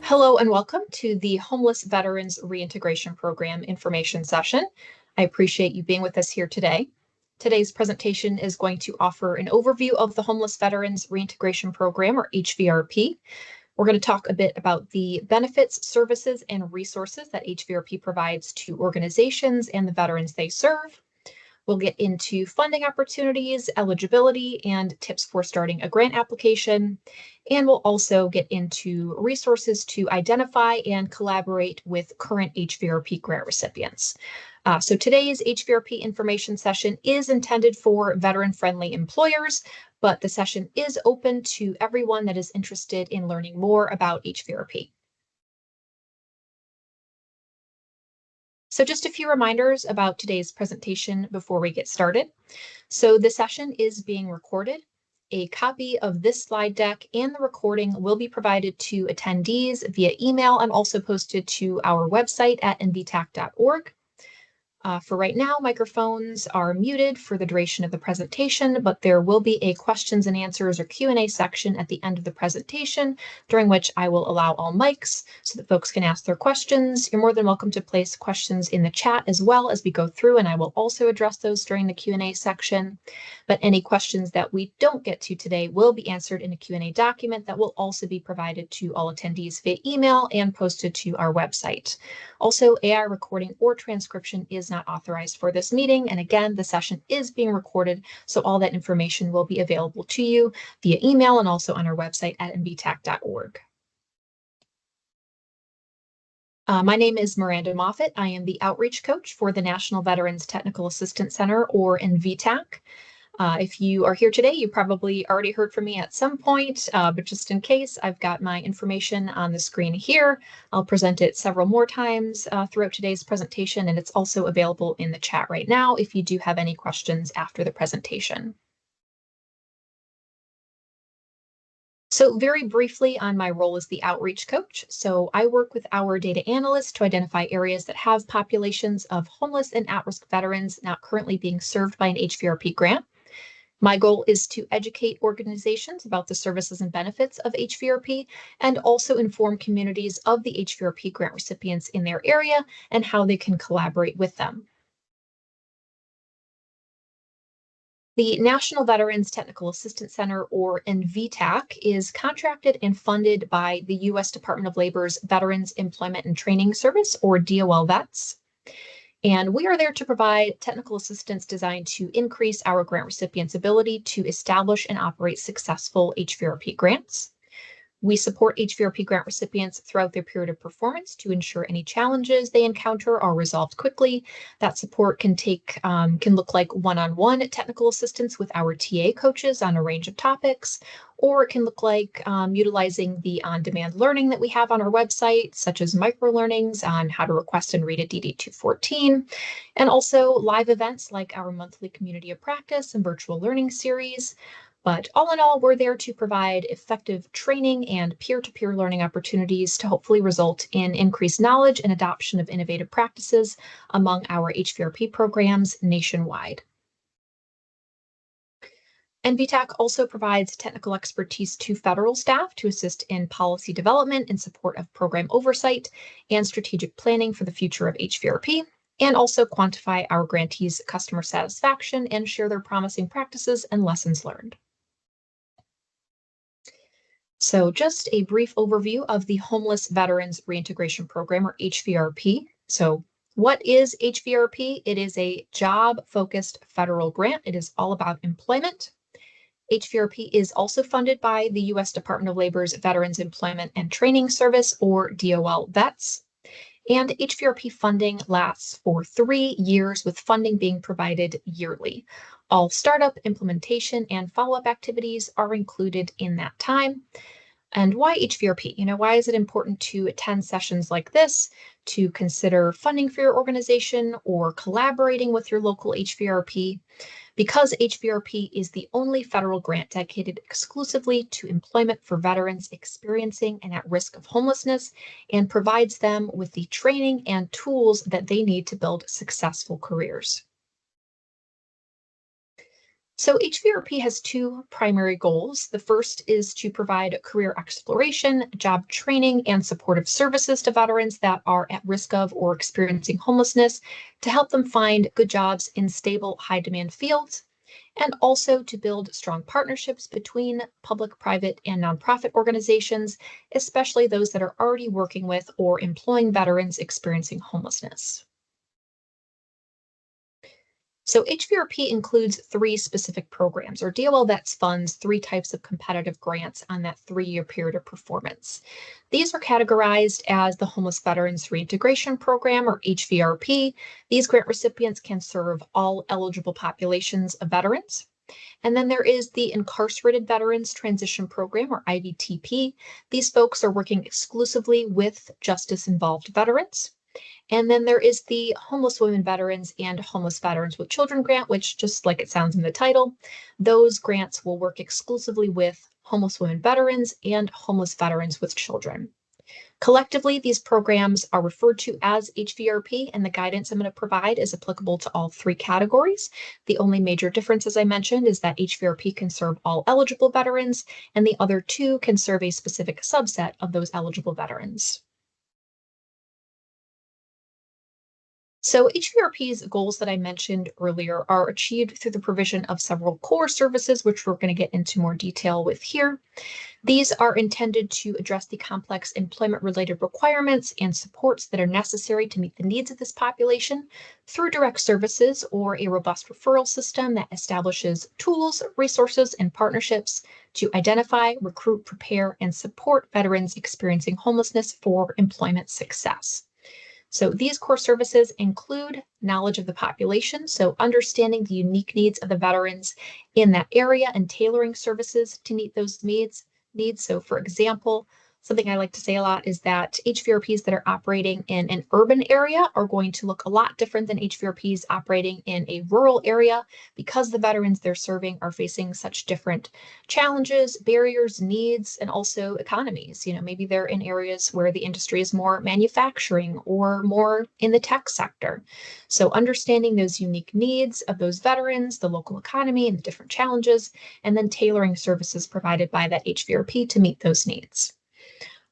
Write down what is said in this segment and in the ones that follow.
Hello and welcome to the Homeless Veterans Reintegration Program Information Session. I appreciate you being with us here today. Today's presentation is going to offer an overview of the Homeless Veterans Reintegration Program, or HVRP. We're going to talk a bit about the benefits, services, and resources that HVRP provides to organizations and the veterans they serve. We'll get into funding opportunities, eligibility, and tips for starting a grant application. And we'll also get into resources to identify and collaborate with current HVRP grant recipients. So today's HVRP information session is intended for veteran-friendly employers, but the session is open to everyone that is interested in learning more about HVRP. So just a few reminders about today's presentation before we get started. So the session is being recorded. A copy of this slide deck and the recording will be provided to attendees via email and also posted to our website at nvtac.org. For right now, microphones are muted for the duration of the presentation, but there will be a questions and answers or Q&A section at the end of the presentation, during which I will allow all mics so that folks can ask their questions. You're more than welcome to place questions in the chat as well as we go through, and I will also address those during the Q&A section. But any questions that we don't get to today will be answered in a Q&A document that will also be provided to all attendees via email and posted to our website. Also, AI recording or transcription is not authorized for this meeting. And again, the session is being recorded, so all that information will be available to you via email and also on our website at nvtac.org. My name is Miranda Moffett. I am the outreach coach for the National Veterans Technical Assistance Center, or NVTAC. If you are here today, you probably already heard from me at some point, but just in case, I've got my information on the screen here. I'll present it several more times throughout today's presentation, and it's also available in the chat right now if you do have any questions after the presentation. So very briefly on my role as the outreach coach. So I work with our data analysts to identify areas that have populations of homeless and at-risk veterans not currently being served by an HVRP grant. My goal is to educate organizations about the services and benefits of HVRP and also inform communities of the HVRP grant recipients in their area and how they can collaborate with them. The National Veterans Technical Assistance Center, or NVTAC, is contracted and funded by the U.S. Department of Labor's Veterans Employment and Training Service, or DOL VETS. And we are there to provide technical assistance designed to increase our grant recipients' ability to establish and operate successful HVRP grants. We support HVRP grant recipients throughout their period of performance to ensure any challenges they encounter are resolved quickly. That support can look like one-on-one technical assistance with our TA coaches on a range of topics, or it can look like utilizing the on-demand learning that we have on our website, such as microlearnings on how to request and read a DD 214, and also live events like our monthly community of practice and virtual learning series. But all in all, we're there to provide effective training and peer-to-peer learning opportunities to hopefully result in increased knowledge and adoption of innovative practices among our HVRP programs nationwide. NVTAC also provides technical expertise to federal staff to assist in policy development in support of program oversight and strategic planning for the future of HVRP, and also quantify our grantees' customer satisfaction and share their promising practices and lessons learned. So just a brief overview of the Homeless Veterans Reintegration Program, or HVRP. So what is HVRP? It is a job-focused federal grant. It is all about employment. HVRP is also funded by the U.S. Department of Labor's Veterans Employment and Training Service, or DOL VETS. And HVRP funding lasts for 3 years, with funding being provided yearly. All startup, implementation, and follow-up activities are included in that time. And why HVRP? Why is it important to attend sessions like this, to consider funding for your organization or collaborating with your local HVRP? Because HVRP is the only federal grant dedicated exclusively to employment for veterans experiencing and at risk of homelessness, and provides them with the training and tools that they need to build successful careers. So HVRP has two primary goals. The first is to provide career exploration, job training, and supportive services to veterans that are at risk of or experiencing homelessness to help them find good jobs in stable, high-demand fields, and also to build strong partnerships between public, private, and nonprofit organizations, especially those that are already working with or employing veterans experiencing homelessness. So HVRP includes three specific programs, or DOL vets funds three types of competitive grants on that 3-year period of performance. These are categorized as the Homeless Veterans Reintegration Program, or HVRP. These grant recipients can serve all eligible populations of veterans. And then there is the Incarcerated Veterans Transition Program, or IVTP. These folks are working exclusively with justice-involved veterans. And then there is the Homeless Women Veterans and Homeless Veterans with Children grant, which, just like it sounds in the title, those grants will work exclusively with homeless women veterans and homeless veterans with children. Collectively, these programs are referred to as HVRP, and the guidance I'm going to provide is applicable to all three categories. The only major difference, as I mentioned, is that HVRP can serve all eligible veterans, and the other two can serve a specific subset of those eligible veterans. So HVRP's goals that I mentioned earlier are achieved through the provision of several core services, which we're going to get into more detail with here. These are intended to address the complex employment-related requirements and supports that are necessary to meet the needs of this population through direct services or a robust referral system that establishes tools, resources, and partnerships to identify, recruit, prepare, and support veterans experiencing homelessness for employment success. So these core services include knowledge of the population, so understanding the unique needs of the veterans in that area and tailoring services to meet those needs. So for example, something I like to say a lot is that HVRPs that are operating in an urban area are going to look a lot different than HVRPs operating in a rural area because the veterans they're serving are facing such different challenges, barriers, needs, and also economies. Maybe they're in areas where the industry is more manufacturing or more in the tech sector. So understanding those unique needs of those veterans, the local economy, and the different challenges, and then tailoring services provided by that HVRP to meet those needs.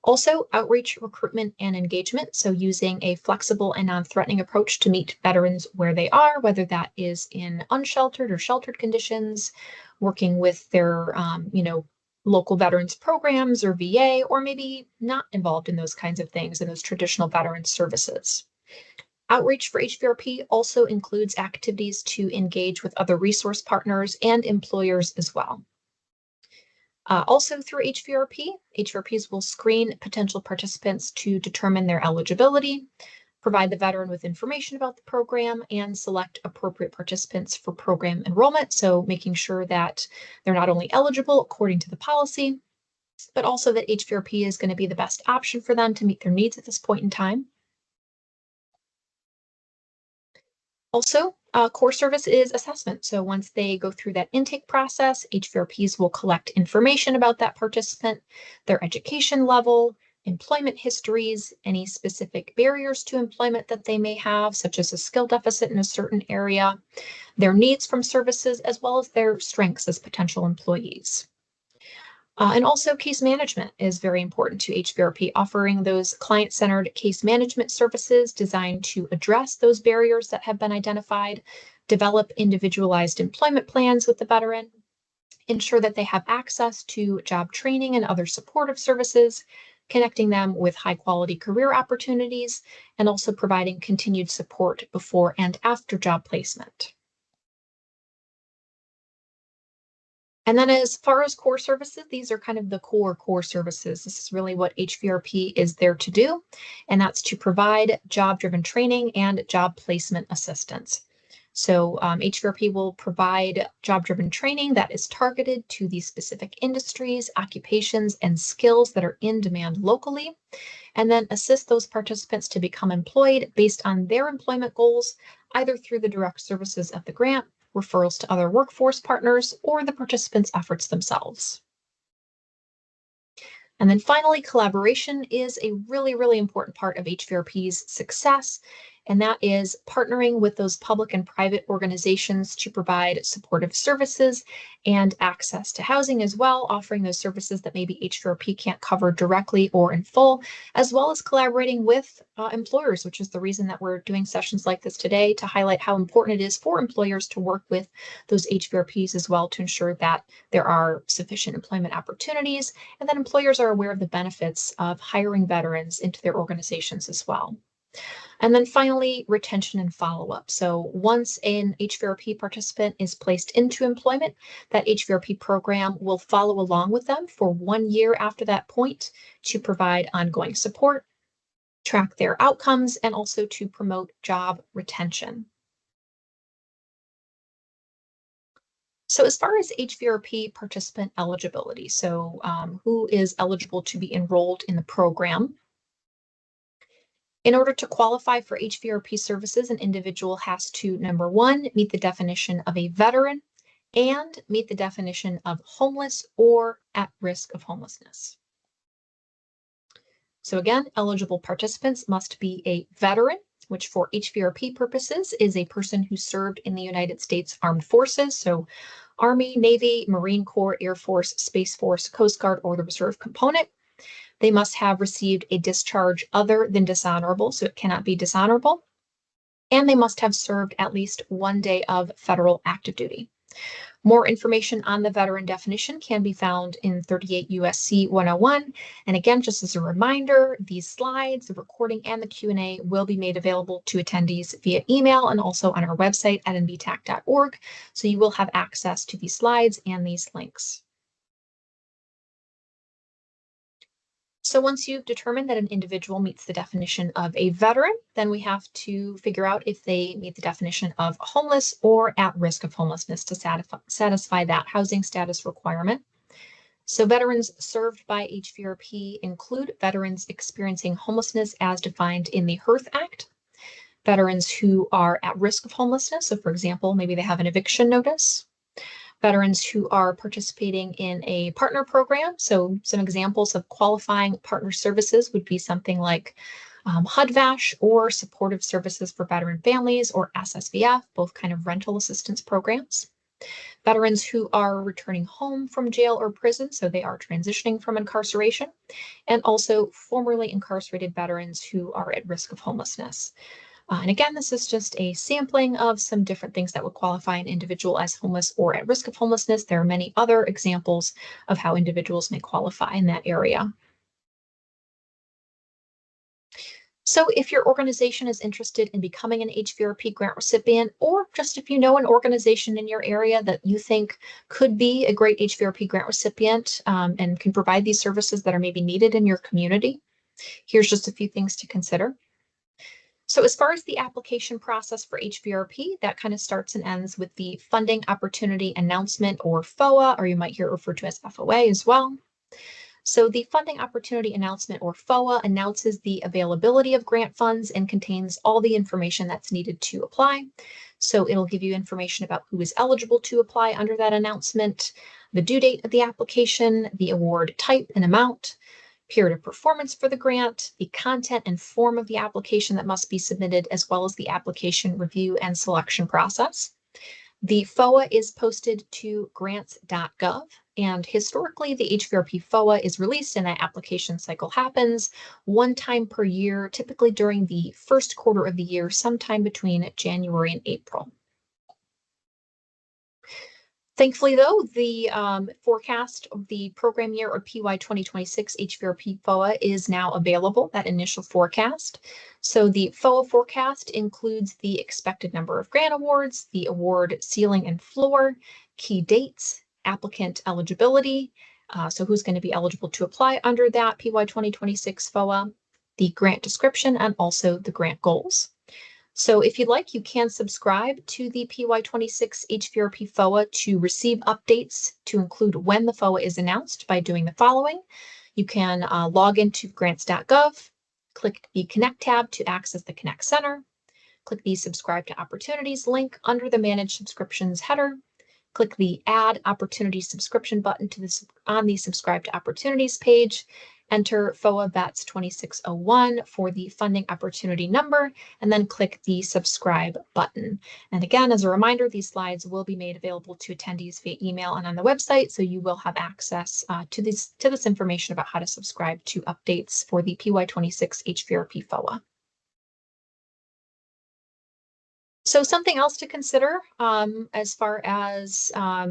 Also, outreach, recruitment, and engagement. So using a flexible and non-threatening approach to meet veterans where they are, whether that is in unsheltered or sheltered conditions, working with their, local veterans programs or VA, or maybe not involved in those kinds of things in those traditional veterans services. Outreach for HVRP also includes activities to engage with other resource partners and employers as well. Also through HVRPs will screen potential participants to determine their eligibility, provide the veteran with information about the program, and select appropriate participants for program enrollment. So making sure that they're not only eligible according to the policy, but also that HVRP is going to be the best option for them to meet their needs at this point in time. Also, core service is assessment. So once they go through that intake process, HVRPs will collect information about that participant, their education level, employment histories, any specific barriers to employment that they may have, such as a skill deficit in a certain area, their needs from services, as well as their strengths as potential employees. And also case management is very important to HVRP, offering those client-centered case management services designed to address those barriers that have been identified, develop individualized employment plans with the veteran, ensure that they have access to job training and other supportive services, connecting them with high-quality career opportunities, and also providing continued support before and after job placement. And then as far as core services, these are kind of the core services. This is really what HVRP is there to do, and that's to provide job-driven training and job placement assistance. So HVRP will provide job-driven training that is targeted to the specific industries, occupations, and skills that are in demand locally, and then assist those participants to become employed based on their employment goals, either through the direct services of the grant, referrals to other workforce partners, or the participants' efforts themselves. And then finally, collaboration is a really, really important part of HVRP's success. and that is partnering with those public and private organizations to provide supportive services and access to housing as well, offering those services that maybe HVRP can't cover directly or in full, as well as collaborating with employers, which is the reason that we're doing sessions like this today, to highlight how important it is for employers to work with those HVRPs as well to ensure that there are sufficient employment opportunities and that employers are aware of the benefits of hiring veterans into their organizations as well. And then finally, retention and follow-up. So once an HVRP participant is placed into employment, that HVRP program will follow along with them for 1 year after that point to provide ongoing support, track their outcomes, and also to promote job retention. So as far as HVRP participant eligibility, so who is eligible to be enrolled in the program? In order to qualify for HVRP services, an individual has to, number one, meet the definition of a veteran and meet the definition of homeless or at risk of homelessness. So again, eligible participants must be a veteran, which for HVRP purposes is a person who served in the United States Armed Forces, so Army, Navy, Marine Corps, Air Force, Space Force, Coast Guard, or the Reserve component. They must have received a discharge other than dishonorable, so it cannot be dishonorable. And they must have served at least 1 day of federal active duty. More information on the veteran definition can be found in 38 USC 101. And again, just as a reminder, these slides, the recording, and the Q&A will be made available to attendees via email and also on our website at nvtac.org. So you will have access to these slides and these links. So once you've determined that an individual meets the definition of a veteran, then we have to figure out if they meet the definition of homeless or at risk of homelessness to satisfy that housing status requirement. So veterans served by HVRP include veterans experiencing homelessness as defined in the HERF Act, veterans who are at risk of homelessness. So for example, maybe they have an eviction notice. Veterans who are participating in a partner program. So some examples of qualifying partner services would be something like HUD-VASH or Supportive Services for Veteran Families, or SSVF, both kind of rental assistance programs. Veterans who are returning home from jail or prison, so they are transitioning from incarceration, and also formerly incarcerated veterans who are at risk of homelessness. And again, this is just a sampling of some different things that would qualify an individual as homeless or at risk of homelessness. There are many other examples of how individuals may qualify in that area. So if your organization is interested in becoming an HVRP grant recipient, or just if you know an organization in your area that you think could be a great HVRP grant recipient and can provide these services that are maybe needed in your community, here's just a few things to consider. So as far as the application process for HVRP, that kind of starts and ends with the Funding Opportunity Announcement, or FOA, or you might hear it referred to as FOA as well. So the Funding Opportunity Announcement, or FOA, announces the availability of grant funds and contains all the information that's needed to apply. So it'll give you information about who is eligible to apply under that announcement, the due date of the application, the award type and amount, period of performance for the grant, the content and form of the application that must be submitted, as well as the application review and selection process. The FOA is posted to grants.gov, and historically the HVRP FOA is released and that application cycle happens 1 time per year, typically during the first quarter of the year, sometime between January and April. Thankfully, though, the forecast of the program year, or PY 2026 HVRP FOA, is now available, that initial forecast. So the FOA forecast includes the expected number of grant awards, the award ceiling and floor, key dates, applicant eligibility, so who's going to be eligible to apply under that PY 2026 FOA, the grant description, and also the grant goals. So if you'd like, you can subscribe to the PY26 HVRP FOA to receive updates to include when the FOA is announced by doing the following. You can log into grants.gov, click the Connect tab to access the Connect Center, click the Subscribe to Opportunities link under the Manage Subscriptions header, click the Add Opportunity Subscription button on the Subscribe to Opportunities page, enter FOA BATS 2601 for the funding opportunity number, and then click the subscribe button. And again, as a reminder, these slides will be made available to attendees via email and on the website, so you will have access to this information about how to subscribe to updates for the PY26 HVRP FOA. So something else to consider as far as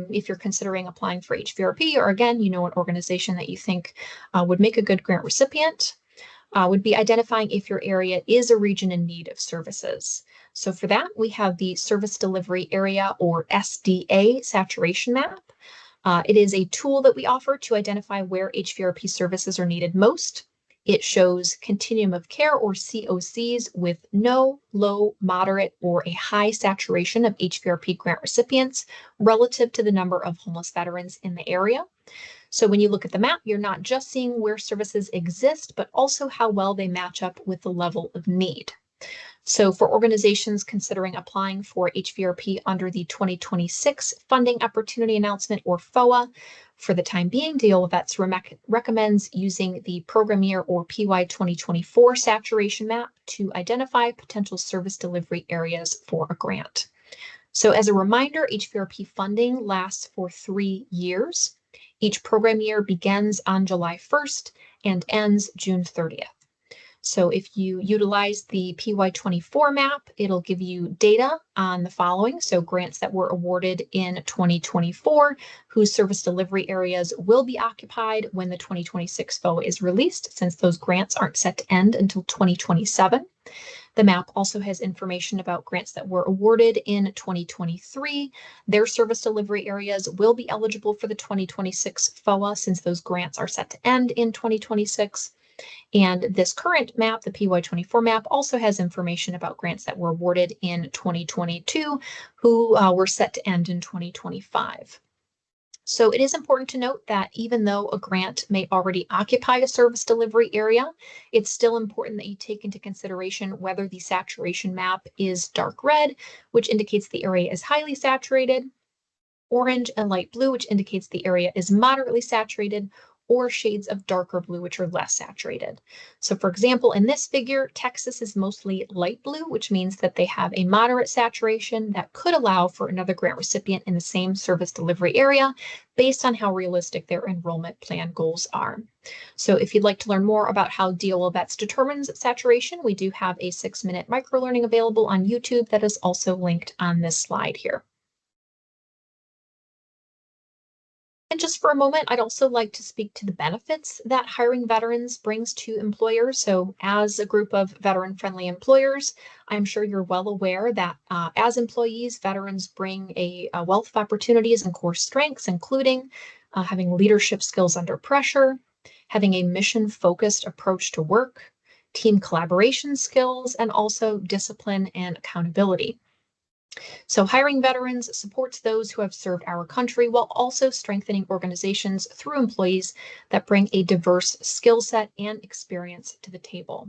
if you're considering applying for HVRP, or again, you know, an organization that you think would make a good grant recipient, would be identifying if your area is a region in need of services. So for that, we have the Service Delivery Area, or SDA, Saturation Map. It is a tool that we offer to identify where HVRP services are needed most. It shows continuum of care, or COCs, with no, low, moderate, or a high saturation of HVRP grant recipients relative to the number of homeless veterans in the area. So when you look at the map, you're not just seeing where services exist, but also how well they match up with the level of need. So for organizations considering applying for HVRP under the 2026 Funding Opportunity Announcement, or FOA, for the time being, DOL Vets recommends using the program year, or PY 2024 saturation map to identify potential service delivery areas for a grant. So as a reminder, HVRP funding lasts for 3 years. Each program year begins on July 1st and ends June 30th. So if you utilize the PY24 map, it'll give you data on the following. So grants that were awarded in 2024, whose service delivery areas will be occupied when the 2026 FOA is released, since those grants aren't set to end until 2027. The map also has information about grants that were awarded in 2023. Their service delivery areas will be eligible for the 2026 FOA, since those grants are set to end in 2026. And this current map, the PY24 map, also has information about grants that were awarded in 2022, who were set to end in 2025. So it is important to note that even though a grant may already occupy a service delivery area, it's still important that you take into consideration whether the saturation map is dark red, which indicates the area is highly saturated, orange and light blue, which indicates the area is moderately saturated, or shades of darker blue, which are less saturated. So for example, in this figure, Texas is mostly light blue, which means that they have a moderate saturation that could allow for another grant recipient in the same service delivery area based on how realistic their enrollment plan goals are. So if you'd like to learn more about how DOL Vets determines saturation, we do have a 6-minute microlearning available on YouTube that is also linked on this slide here. And just for a moment, I'd also like to speak to the benefits that hiring veterans brings to employers. So as a group of veteran-friendly employers, I'm sure you're well aware that as employees, veterans bring a wealth of opportunities and core strengths, including having leadership skills under pressure, having a mission-focused approach to work, team collaboration skills, and also discipline and accountability. So hiring veterans supports those who have served our country while also strengthening organizations through employees that bring a diverse skill set and experience to the table.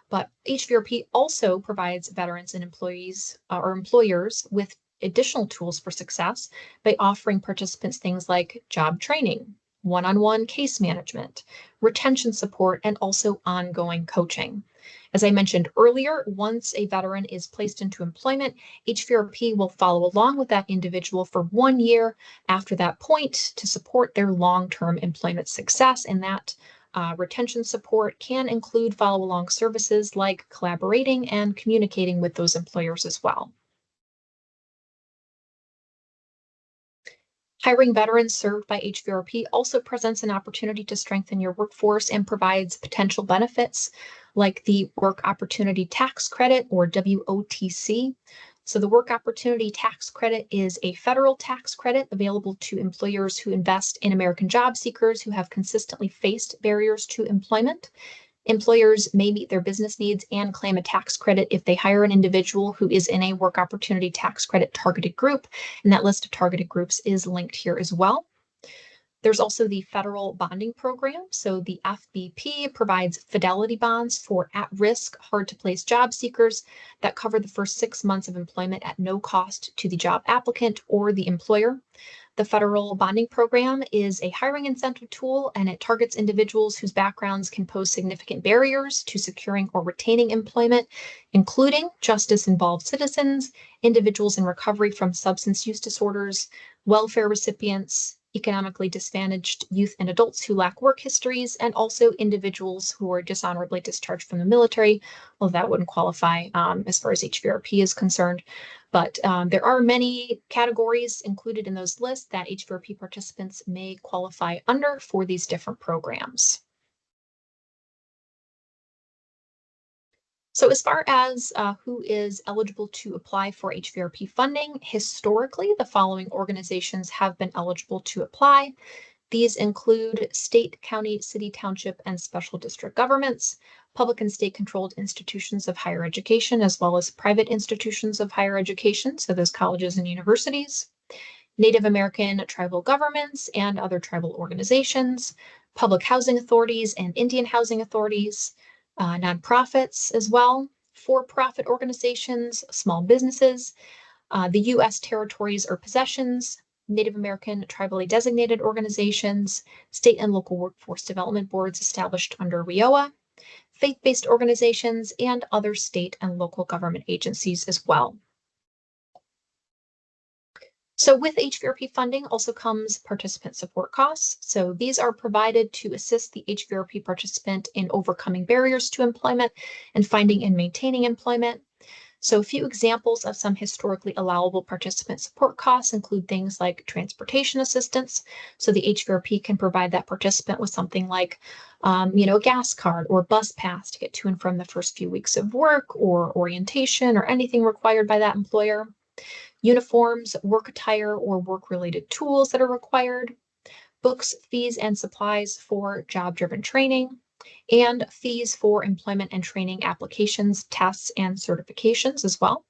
But HVRP also provides veterans and employees or employers with additional tools for success by offering participants things like job training, one-on-one case management, retention support, and also ongoing coaching. As I mentioned earlier, once a veteran is placed into employment, HVRP will follow along with that individual for 1 year after that point to support their long-term employment success. And that retention support can include follow-along services like collaborating and communicating with those employers as well. Hiring veterans served by HVRP also presents an opportunity to strengthen your workforce and provides potential benefits like the Work Opportunity Tax Credit, or WOTC. So the Work Opportunity Tax Credit is a federal tax credit available to employers who invest in American job seekers who have consistently faced barriers to employment. Employers may meet their business needs and claim a tax credit if they hire an individual who is in a Work Opportunity Tax Credit targeted group, and that list of targeted groups is linked here as well. There's also the federal bonding program. So the FBP provides fidelity bonds for at-risk, hard-to-place job seekers that cover the first 6 months of employment at no cost to the job applicant or the employer. The federal bonding program is a hiring incentive tool, and it targets individuals whose backgrounds can pose significant barriers to securing or retaining employment, including justice-involved citizens, individuals in recovery from substance use disorders, welfare recipients, economically disadvantaged youth and adults who lack work histories, and also individuals who are dishonorably discharged from the military. Well, that wouldn't qualify as far as HVRP is concerned. But there are many categories included in those lists that HVRP participants may qualify under for these different programs. So as far as who is eligible to apply for HVRP funding, historically, the following organizations have been eligible to apply. These include state, county, city, township, and special district governments, public and state-controlled institutions of higher education, as well as private institutions of higher education, so those colleges and universities, Native American tribal governments and other tribal organizations, public housing authorities and Indian housing authorities, nonprofits as well, for-profit organizations, small businesses, the U.S. territories or possessions, Native American tribally designated organizations, state and local workforce development boards established under WIOA, faith-based organizations, and other state and local government agencies as well. So with HVRP funding also comes participant support costs. So these are provided to assist the HVRP participant in overcoming barriers to employment and finding and maintaining employment. So a few examples of some historically allowable participant support costs include things like transportation assistance. So the HVRP can provide that participant with something like, a gas card or bus pass to get to and from the first few weeks of work or orientation or anything required by that employer. Uniforms, work attire, or work-related tools that are required. Books, fees, and supplies for job-driven training, and fees for employment and training applications, tests, and certifications as well.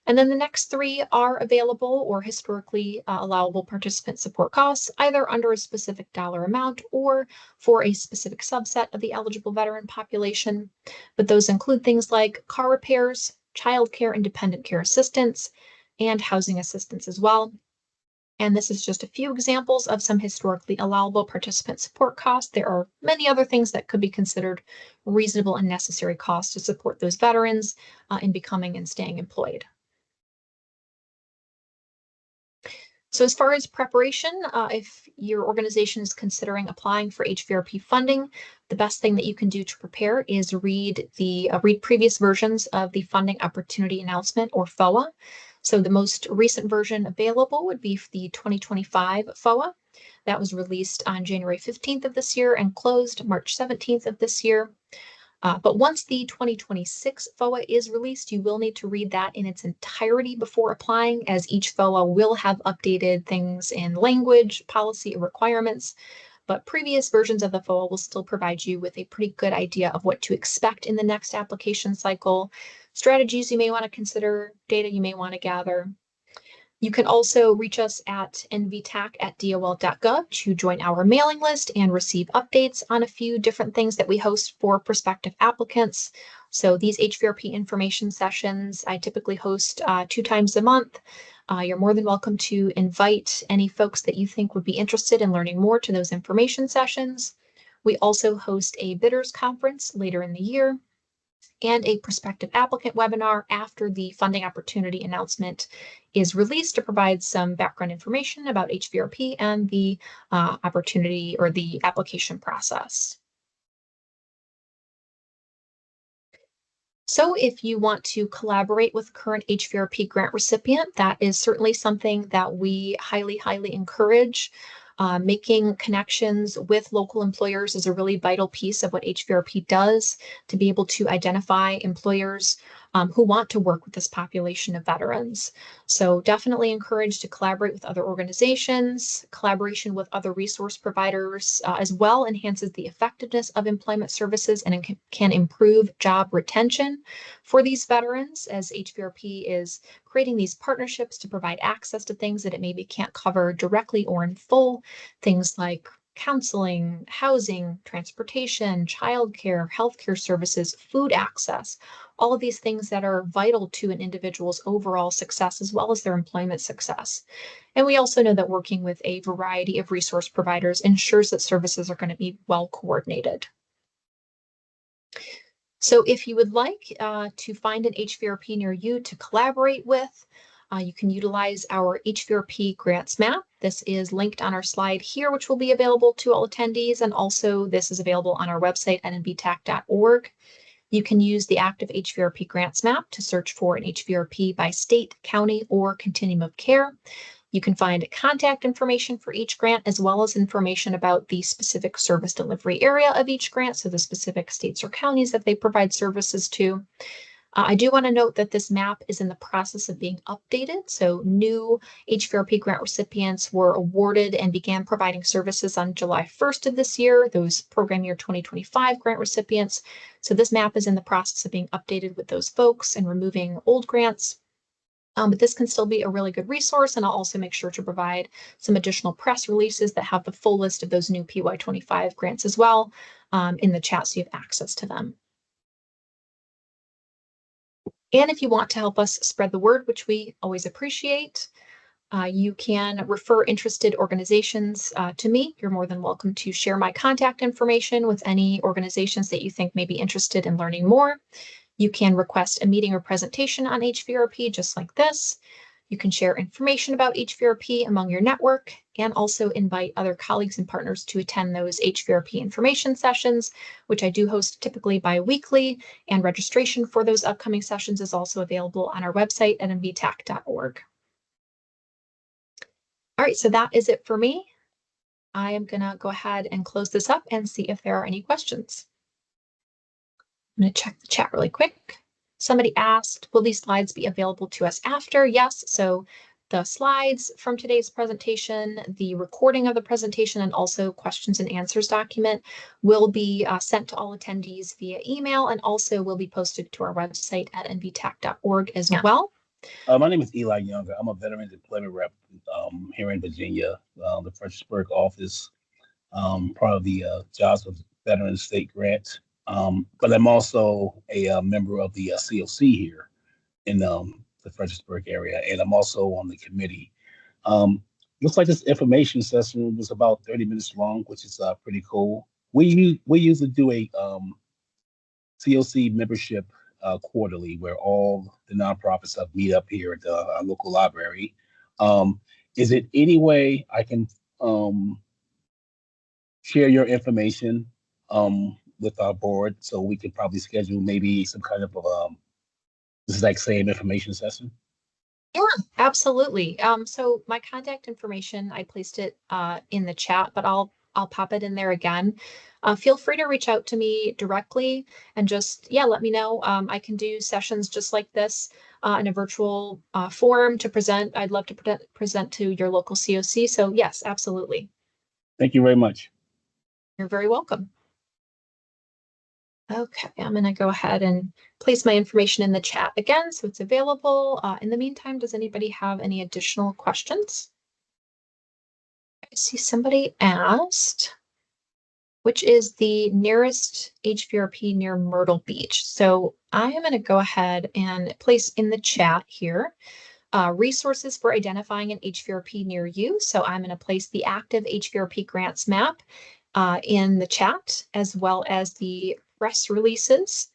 And then the next three are available or historically allowable participant support costs, either under a specific dollar amount or for a specific subset of the eligible veteran population. But those include things like car repairs, childcare and dependent care assistance, and housing assistance as well. And this is just a few examples of some historically allowable participant support costs. There are many other things that could be considered reasonable and necessary costs to support those veterans in becoming and staying employed. So as far as preparation, if your organization is considering applying for HVRP funding, the best thing that you can do to prepare is read previous versions of the Funding Opportunity Announcement, or FOA. So the most recent version available would be the 2025 FOA. That was released on January 15th of this year and closed March 17th of this year. But once the 2026 FOA is released, you will need to read that in its entirety before applying, as each FOA will have updated things in language, policy, or requirements. But previous versions of the FOA will still provide you with a pretty good idea of what to expect in the next application cycle, strategies you may want to consider, data you may want to gather. You can also reach us at nvtac@dol.gov to join our mailing list and receive updates on a few different things that we host for prospective applicants. So these HVRP information sessions, I typically host 2 times a month. You're more than welcome to invite any folks that you think would be interested in learning more to those information sessions. We also host a bidders conference later in the year and a prospective applicant webinar after the funding opportunity announcement is released to provide some background information about HVRP and the opportunity or the application process. So if you want to collaborate with current HVRP grant recipient, that is certainly something that we highly, highly encourage. Making connections with local employers is a really vital piece of what HVRP does to be able to identify employers who want to work with this population of veterans. So definitely encourage to collaborate with other organizations. Collaboration with other resource providers as well enhances the effectiveness of employment services and can improve job retention for these veterans, as HVRP is creating these partnerships to provide access to things that it maybe can't cover directly or in full, things like counseling, housing, transportation, childcare, healthcare services, food access, all of these things that are vital to an individual's overall success as well as their employment success. And we also know that working with a variety of resource providers ensures that services are going to be well coordinated. So if you would like to find an HVRP near you to collaborate with, you can utilize our HVRP grants map. This is linked on our slide here, which will be available to all attendees. And also this is available on our website at nvtac.org. You can use the active HVRP grants map to search for an HVRP by state, county, or continuum of care. You can find contact information for each grant, as well as information about the specific service delivery area of each grant, so the specific states or counties that they provide services to. I do want to note that this map is in the process of being updated. So new HVRP grant recipients were awarded and began providing services on July 1st of this year, those program year 2025 grant recipients. So this map is in the process of being updated with those folks and removing old grants. But this can still be a really good resource, and I'll also make sure to provide some additional press releases that have the full list of those new PY25 grants as well in the chat, so you have access to them. And if you want to help us spread the word, which we always appreciate, you can refer interested organizations to me. You're more than welcome to share my contact information with any organizations that you think may be interested in learning more. You can request a meeting or presentation on HVRP just like this. You can share information about HVRP among your network and also invite other colleagues and partners to attend those HVRP information sessions, which I do host typically bi-weekly, and registration for those upcoming sessions is also available on our website at nvtac.org. All right, so that is it for me. I am going to go ahead and close this up and see if there are any questions. I'm going to check the chat really quick. Somebody asked, will these slides be available to us after? Yes. So the slides from today's presentation, the recording of the presentation, and also questions and answers document will be sent to all attendees via email and also will be posted to our website at nvtac.org as well. My name is Eli Younger. I'm a Veterans Employment Rep here in Virginia, the Fredericksburg office, part of the Jobs of Veterans State Grant. But I'm also a member of the COC here in the Fredericksburg area, and I'm also on the committee. Looks like this information session was about 30 minutes long, which is pretty cool. We usually do a COC membership quarterly, where all the nonprofits meet up here at our local library. Is it any way I can share your information with our board, so we could probably schedule maybe some kind of this is like same information session? Yeah, absolutely. So my contact information, I placed it in the chat, but I'll pop it in there again. Feel free to reach out to me directly and just, let me know. I can do sessions just like this in a virtual forum to present. I'd love to present to your local COC. So yes, absolutely. Thank you very much. You're very welcome. Okay, I'm going to go ahead and place my information in the chat again, so it's available. In the meantime, does anybody have any additional questions? I see somebody asked, which is the nearest HVRP near Myrtle Beach? So I am going to go ahead and place in the chat here resources for identifying an HVRP near you. So I'm going to place the active HVRP grants map in the chat, as well as the press releases.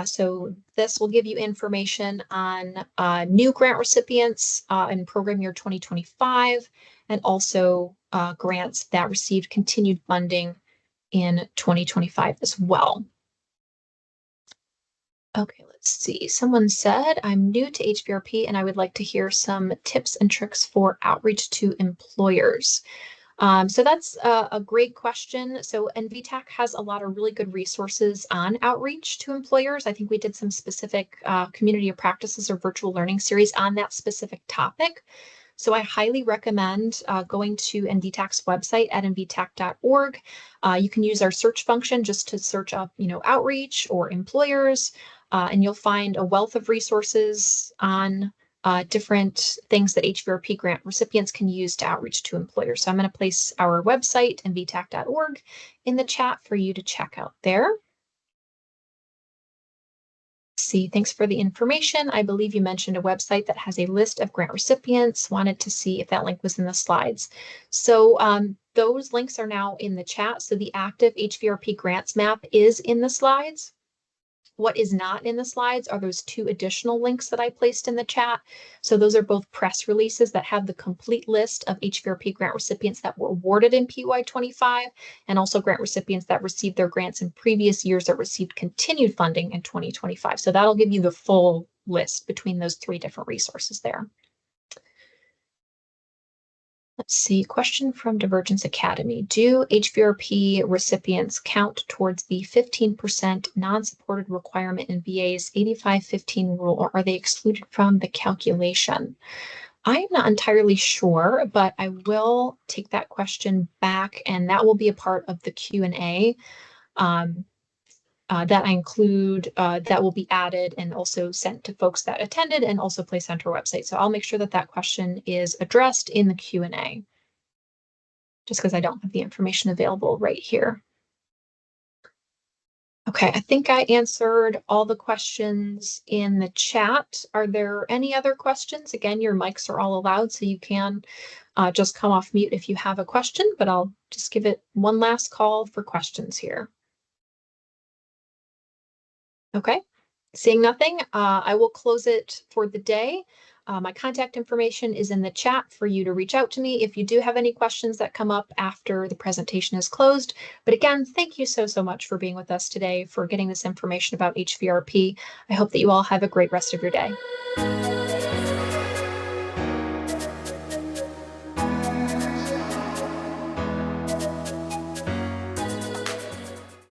So this will give you information on new grant recipients in program year 2025, and also grants that received continued funding in 2025 as well. Okay, let's see. Someone said, I'm new to HVRP and I would like to hear some tips and tricks for outreach to employers. So that's a great question. So NVTAC has a lot of really good resources on outreach to employers. I think we did some specific community of practices or virtual learning series on that specific topic. So I highly recommend going to NVTAC's website at nvtac.org. You can use our search function just to search up, outreach or employers, and you'll find a wealth of resources on different things that HVRP grant recipients can use to outreach to employers. So I'm going to place our website, nvtac.org, in the chat for you to check out there. See, thanks for the information. I believe you mentioned a website that has a list of grant recipients. Wanted to see if that link was in the slides. So those links are now in the chat. So the active HVRP grants map is in the slides. What is not in the slides are those 2 additional links that I placed in the chat. So those are both press releases that have the complete list of HVRP grant recipients that were awarded in PY25, and also grant recipients that received their grants in previous years that received continued funding in 2025. So that'll give you the full list between those 3 different resources there. Let's see, question from Divergence Academy. Do HVRP recipients count towards the 15% non-supported requirement in VA's 85-15 rule, or are they excluded from the calculation? I'm not entirely sure, but I will take that question back, and that will be a part of the Q&A that I include, that will be added and also sent to folks that attended and also placed on our website. So I'll make sure that that question is addressed in the Q&A, just because I don't have the information available right here. Okay, I think I answered all the questions in the chat. Are there any other questions? Again, your mics are all allowed, so you can just come off mute if you have a question, but I'll just give it one last call for questions here. Okay, seeing nothing, I will close it for the day. My contact information is in the chat for you to reach out to me if you do have any questions that come up after the presentation is closed. But again, thank you so much for being with us today, for getting this information about HVRP. I hope that you all have a great rest of your day.